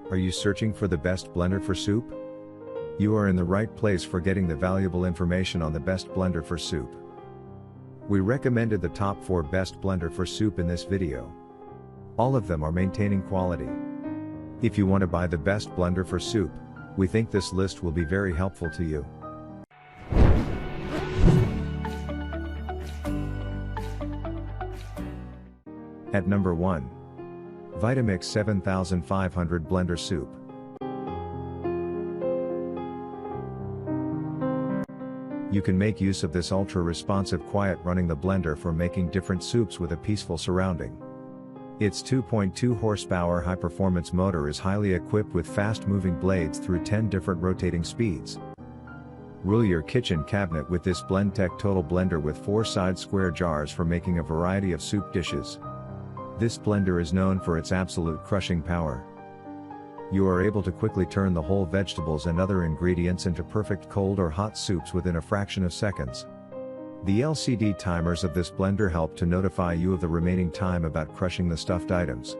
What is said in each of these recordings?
Are you searching for the best blender for soup? You are in the right place for getting the valuable information on the best blender for soup. We recommended the top 4 best blender for soup in this video. All of them are maintaining quality. If you want to buy the best blender for soup, we think this list will be very helpful to you. At number 1. Vitamix 7500 Blender Soup. You can make use of this ultra-responsive quiet running the blender for making different soups with a peaceful surrounding. Its 2.2 horsepower high-performance motor is highly equipped with fast-moving blades through 10 different rotating speeds. Rule your kitchen cabinet with this BlendTech Total Blender with 4 side square jars for making a variety of soup dishes. This blender is known for its absolute crushing power. You are able to quickly turn the whole vegetables and other ingredients into perfect cold or hot soups within a fraction of seconds. The LCD timers of this blender help to notify you of the remaining time about crushing the stuffed items.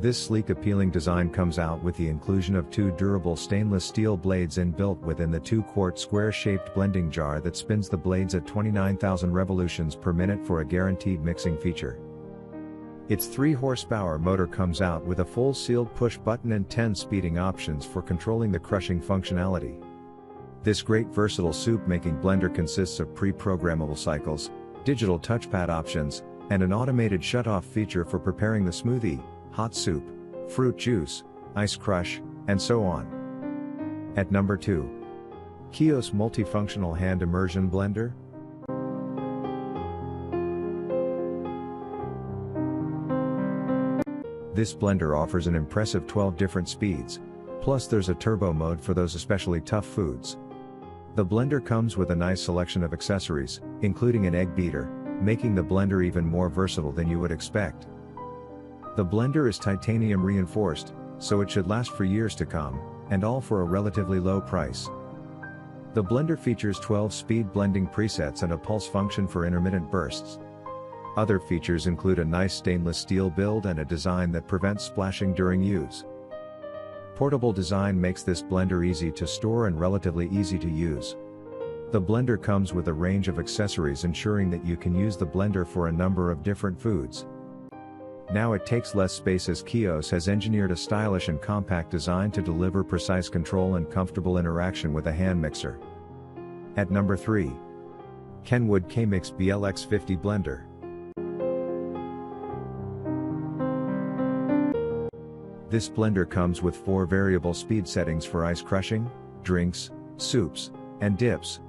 This sleek appealing design comes out with the inclusion of 2 durable stainless steel blades inbuilt within the 2-quart square-shaped blending jar that spins the blades at 29,000 revolutions per minute for a guaranteed mixing feature. Its 3 horsepower motor comes out with a full sealed push button and 10 speeding options for controlling the crushing functionality. This great versatile soup making blender consists of pre-programmable cycles, digital touchpad options, and an automated shut-off feature for preparing the smoothie, hot soup, fruit juice, ice crush, and so on. At number 2. KOIOS Multifunctional Hand Immersion Blender. This blender offers an impressive 12 different speeds, plus there's a turbo mode for those especially tough foods. The blender comes with a nice selection of accessories, including an egg beater, making the blender even more versatile than you would expect. The blender is titanium reinforced, so it should last for years to come, and all for a relatively low price. The blender features 12-speed blending presets and a pulse function for intermittent bursts. Other features include a nice stainless steel build and a design that prevents splashing during use. Portable design makes this blender easy to store and relatively easy to use. The blender comes with a range of accessories ensuring that you can use the blender for a number of different foods. Now it takes less space as KOIOS has engineered a stylish and compact design to deliver precise control and comfortable interaction with a hand mixer. At number 3. Kenwood Kmix BLX50 Blender. This blender comes with 4 variable speed settings for ice crushing, drinks, soups, and dips.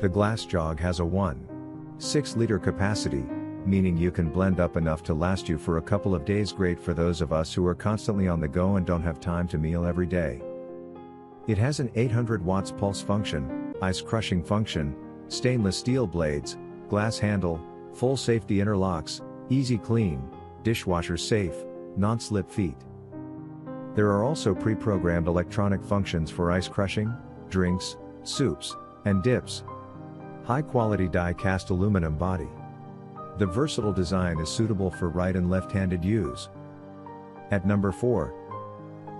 The glass jug has a 1.6-liter capacity, meaning you can blend up enough to last you for a couple of days, great for those of us who are constantly on the go and don't have time to meal every day. It has an 800 watts pulse function, ice crushing function, stainless steel blades, glass handle, full safety interlocks, easy clean, dishwasher safe, non-slip feet. There are also pre-programmed electronic functions for ice crushing, drinks, soups, and dips. High-quality die-cast aluminum body. The versatile design is suitable for right and left-handed use. At number 4.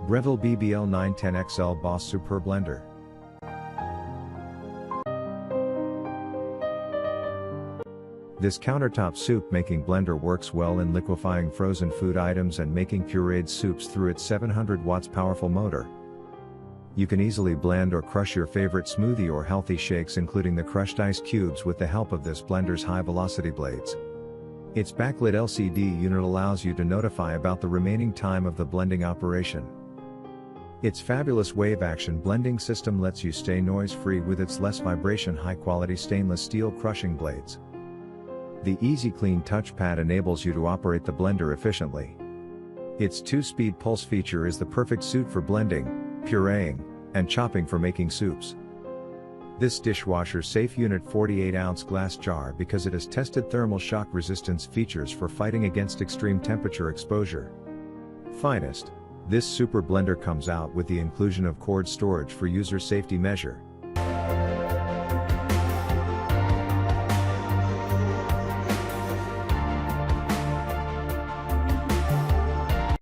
Breville BBL 910XL Boss Superblender. This countertop soup-making blender works well in liquefying frozen food items and making pureed soups through its 700 watts powerful motor. You can easily blend or crush your favorite smoothie or healthy shakes, including the crushed ice cubes, with the help of this blender's high-velocity blades. Its backlit LCD unit allows you to notify about the remaining time of the blending operation. Its fabulous wave-action blending system lets you stay noise-free with its less vibration high-quality stainless steel crushing blades. The Easy Clean touchpad enables you to operate the blender efficiently. Its 2-speed pulse feature is the perfect suit for blending, pureeing, and chopping for making soups. This dishwasher-safe unit 48-ounce glass jar because it has tested thermal shock resistance features for fighting against extreme temperature exposure. Finest, this super blender comes out with the inclusion of cord storage for user safety measure.